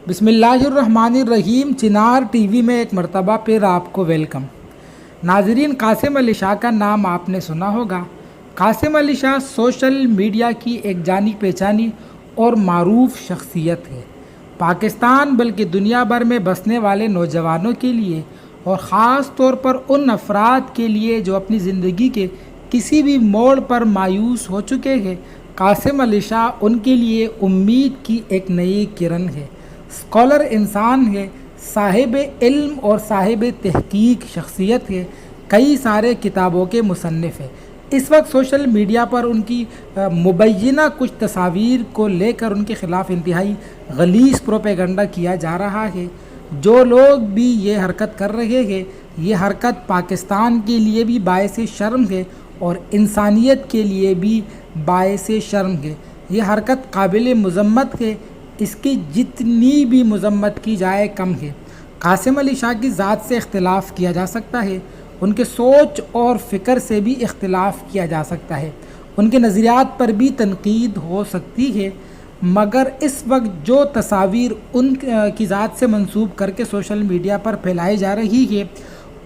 بسم اللہ الرحمن الرحیم۔ چنار ٹی وی میں ایک مرتبہ پھر آپ کو ویلکم۔ ناظرین، قاسم علی شاہ کا نام آپ نے سنا ہوگا۔ قاسم علی شاہ سوشل میڈیا کی ایک جانی پہچانی اور معروف شخصیت ہے۔ پاکستان بلکہ دنیا بھر میں بسنے والے نوجوانوں کے لیے اور خاص طور پر ان افراد کے لیے جو اپنی زندگی کے کسی بھی موڑ پر مایوس ہو چکے ہیں، قاسم علی شاہ ان کے لیے امید کی ایک نئی کرن ہے۔ اسکالر انسان ہے، صاحب علم اور صاحب تحقیق شخصیت ہے، کئی سارے کتابوں کے مصنف ہے۔ اس وقت سوشل میڈیا پر ان کی مبینہ کچھ تصاویر کو لے کر ان کے خلاف انتہائی غلیظ پروپیگنڈا کیا جا رہا ہے۔ جو لوگ بھی یہ حرکت کر رہے ہیں، یہ حرکت پاکستان کے لیے بھی باعث شرم ہے اور انسانیت کے لیے بھی باعث شرم ہے۔ یہ حرکت قابل مذمت ہے، اس کی جتنی بھی مذمت کی جائے کم ہے۔ قاسم علی شاہ کی ذات سے اختلاف کیا جا سکتا ہے، ان کے سوچ اور فکر سے بھی اختلاف کیا جا سکتا ہے، ان کے نظریات پر بھی تنقید ہو سکتی ہے، مگر اس وقت جو تصاویر ان کی ذات سے منسوب کر کے سوشل میڈیا پر پھیلائی جا رہی ہے،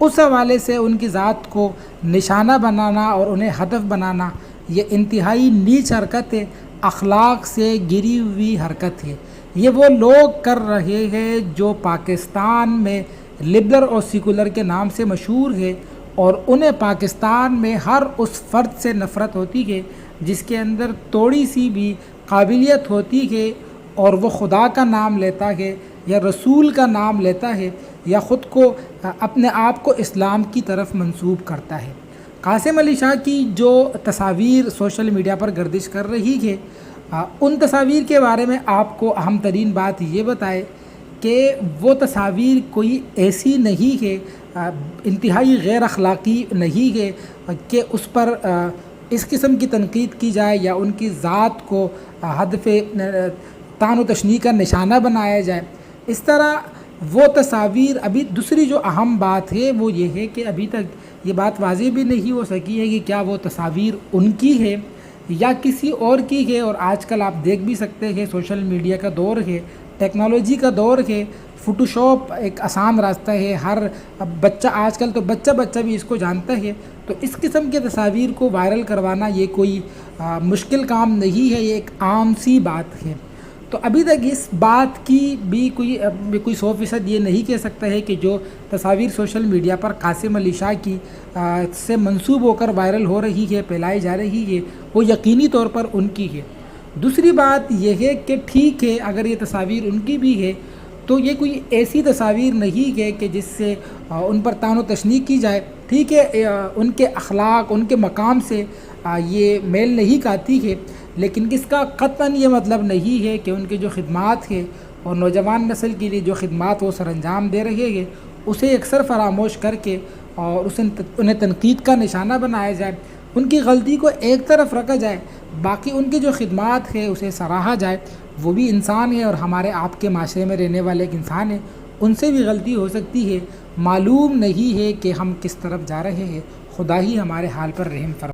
اس حوالے سے ان کی ذات کو نشانہ بنانا اور انہیں ہدف بنانا یہ انتہائی نیچ حرکت ہے، اخلاق سے گری ہوئی حرکت ہے۔ یہ وہ لوگ کر رہے ہیں جو پاکستان میں لبرل اور سیکولر کے نام سے مشہور ہے، اور انہیں پاکستان میں ہر اس فرد سے نفرت ہوتی ہے جس کے اندر تھوڑی سی بھی قابلیت ہوتی ہے اور وہ خدا کا نام لیتا ہے یا رسول کا نام لیتا ہے یا خود کو اپنے آپ کو اسلام کی طرف منسوب کرتا ہے۔ قاسم علی شاہ کی جو تصاویر سوشل میڈیا پر گردش کر رہی ہے، ان تصاویر کے بارے میں آپ کو اہم ترین بات یہ بتائے کہ وہ تصاویر کوئی ایسی نہیں ہے، انتہائی غیر اخلاقی نہیں ہے کہ اس پر اس قسم کی تنقید کی جائے یا ان کی ذات کو ہدف طعن و تشنیع کا نشانہ بنایا جائے۔ اس طرح وہ تصاویر، ابھی دوسری جو اہم بات ہے وہ یہ ہے کہ ابھی تک یہ بات واضح بھی نہیں ہو سکی ہے کہ کیا وہ تصاویر ان کی ہے یا کسی اور کی ہے۔ اور آج کل آپ دیکھ بھی سکتے ہیں، سوشل میڈیا کا دور ہے، ٹیکنالوجی کا دور ہے، فوٹوشاپ ایک آسان راستہ ہے، ہر بچہ آج کل تو بچہ بھی اس کو جانتا ہے، تو اس قسم کے تصاویر کو وائرل کروانا یہ کوئی مشکل کام نہیں ہے، یہ ایک عام سی بات ہے۔ تو ابھی تک اس بات کی بھی کوئی 100% یہ نہیں کہہ سکتا ہے کہ جو تصاویر سوشل میڈیا پر قاسم علی شاہ کی سے منسوب ہو کر وائرل ہو رہی ہے، پھیلائی جا رہی ہے، وہ یقینی طور پر ان کی ہے۔ دوسری بات یہ ہے کہ ٹھیک ہے، اگر یہ تصاویر ان کی بھی ہے تو یہ کوئی ایسی تصاویر نہیں ہے کہ جس سے ان پر طعن و تشنیع کی جائے۔ ٹھیک ہے، ان کے اخلاق، ان کے مقام سے یہ میل نہیں کھاتی ہے، لیکن اس کا قطعاً یہ مطلب نہیں ہے کہ ان کی جو خدمات ہے اور نوجوان نسل کے لیے جو خدمات وہ سر انجام دے رہے ہیں اسے اکثر فراموش کر کے اور انہیں تنقید کا نشانہ بنایا جائے، ان کی غلطی کو ایک طرف رکھا جائے، باقی ان کی جو خدمات ہے اسے سراہا جائے۔ وہ بھی انسان ہے اور ہمارے آپ کے معاشرے میں رہنے والے ایک انسان ہے، ان سے بھی غلطی ہو سکتی ہے، معلوم نہیں ہے کہ ہم کس طرف جا رہے ہیں۔ خدا ہی ہمارے حال پر رحم فرمائے۔